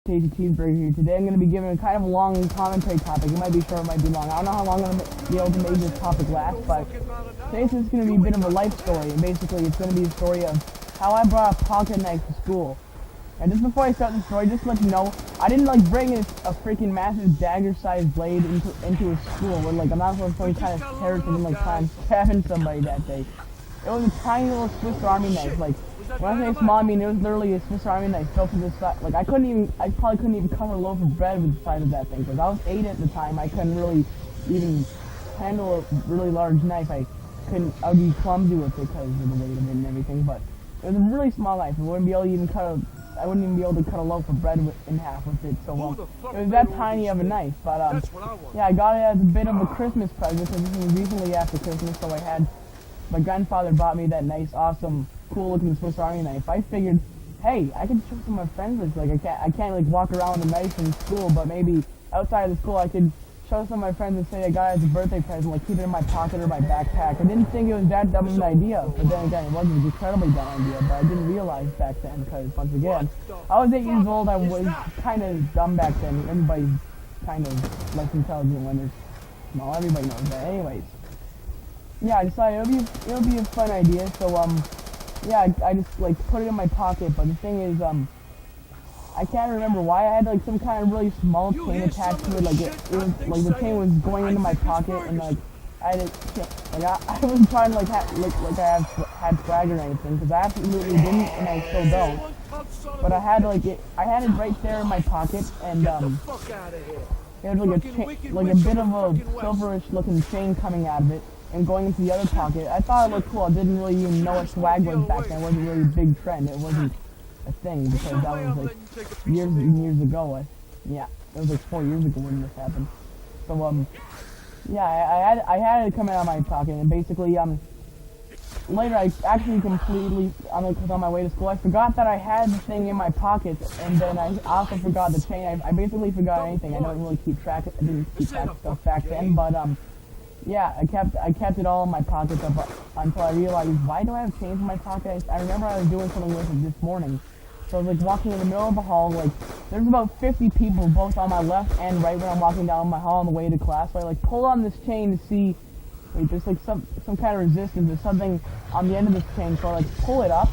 Tasty Cheeseburger here. Today I'm going to be giving a kind of a long commentary topic. It might be short, it might be long. I don't know how long I'm going to be able to make this topic last, but today's is going to be a bit of a life story. And basically, it's going to be a story of how I brought a pocket knife to school. And just before I start the story, just to let you know, I didn't bring a freaking massive dagger-sized blade into a school where I'm not supposed to any kind of terrorism and try and stabbing somebody that day. It was a tiny little Swiss Army knife. When I say small, I mean it was literally a Swiss Army knife built to the side. I probably couldn't even cover a loaf of bread with the side of that thing because I was 8 at the time. I couldn't really even handle a really large knife. I would be clumsy with it because of the weight of it and everything. But it was a really small knife. I wouldn't even be able to cut a loaf of bread in half with it. So it was that tiny of a knife. But yeah, I got it as a bit of a Christmas present because this was recently after Christmas. So my grandfather bought me that nice, awesome, cool-looking Swiss Army knife. I figured, hey, I could show some of my friends this. I can't walk around with a knife in school, but maybe outside of the school I could show some of my friends and say I got it as a birthday present, keep it in my pocket or my backpack. I didn't think it was that dumb of an idea, but then again, it was an incredibly dumb idea, but I didn't realize back then because, once again, I was 8 years old. I was kind of dumb back then. Everybody's kind of less intelligent when they're small. Everybody knows that. Anyways. Yeah, I decided it'll be a fun idea, so yeah, I just put it in my pocket. But the thing is, I can't remember why I had some kind of really small chain attached to it. It was the chain was going into my pocket, and I had it. I wasn't trying to I had swag or anything because I absolutely didn't, and I still don't. But I had I had it right there in my pocket, and it was a bit of a silverish looking chain coming out of it and going into the other pocket. I thought it looked cool. I didn't really even know what swag was back then. It wasn't really a big trend. It wasn't a thing because that was years and years ago. Yeah, it was 4 years ago when this happened. So yeah, I had it coming out of my pocket, and basically later I actually completely on my way to school I forgot that I had the thing in my pocket, and then I also forgot the chain. I basically forgot anything. I don't really keep track. I didn't keep track of stuff back then, but yeah, I kept it all in my pocket until I realized, why do I have change in my pocket? I remember I was doing something with it this morning. So I was walking in the middle of the hall, there's about 50 people both on my left and right when I'm walking down my hall on the way to class. So I pull on this chain to see, there's some kind of resistance. There's something on the end of this chain. So I pull it up.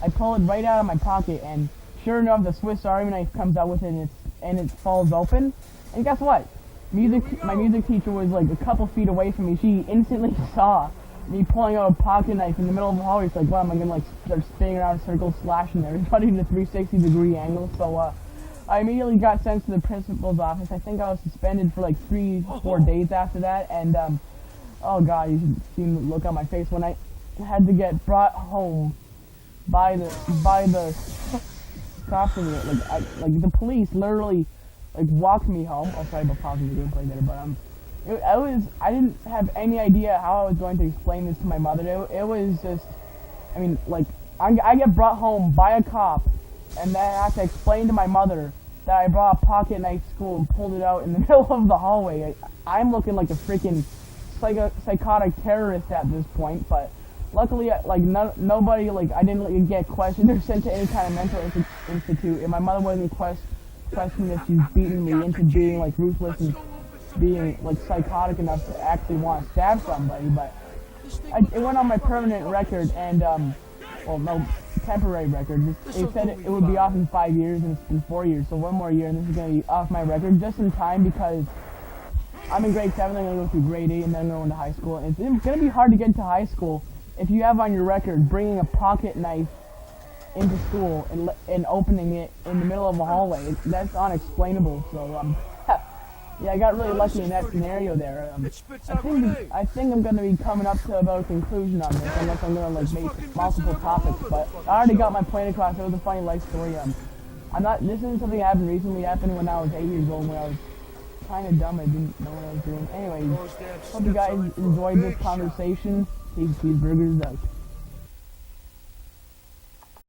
I pull it right out of my pocket, and sure enough, the Swiss Army knife comes out with it, and it falls open. And guess what? My music teacher was a couple feet away from me. She instantly saw me pulling out a pocket knife in the middle of the hallway. She's like, "What am I gonna start spinning around in circles, slashing everybody in a 360-degree angle?" So I immediately got sent to the principal's office. I think I was suspended for 3-4 days after that. And oh god, you should see the look on my face when I had to get brought home by the cops. The police literally walked me home. Oh, sorry about pausing the gameplay there, but I didn't have any idea how I was going to explain this to my mother. It was just, I get brought home by a cop, and then I have to explain to my mother that I brought a pocket knife to school and pulled it out in the middle of the hallway. I'm looking like a freaking psychotic terrorist at this point, but luckily, nobody, I didn't get questioned or sent to any kind of mental institute, and my mother wasn't questioning if she's beating me into being ruthless and being psychotic enough to actually want to stab somebody. But it went on my permanent record, and well, no, temporary record. It said it would be off in 5 years, and it's been 4 years, so 1 more year, and this is going to be off my record just in time because I'm in grade 7. I'm going to go through grade 8 and then go into high school. And it's going to be hard to get into high school if you have on your record bringing a pocket knife into school and opening it in the middle of a hallway. That's unexplainable. So yeah, I got really lucky in that scenario there. I think I'm going to be coming up to about a conclusion on this, unless I'm going to make multiple topics. But I already got my point across. It was a funny life story. This isn't something that happened recently. It happened when I was 8 years old, when I was kind of dumb. I didn't know what I was doing. Anyways, hope you guys enjoyed this conversation. Cheeseburgers out.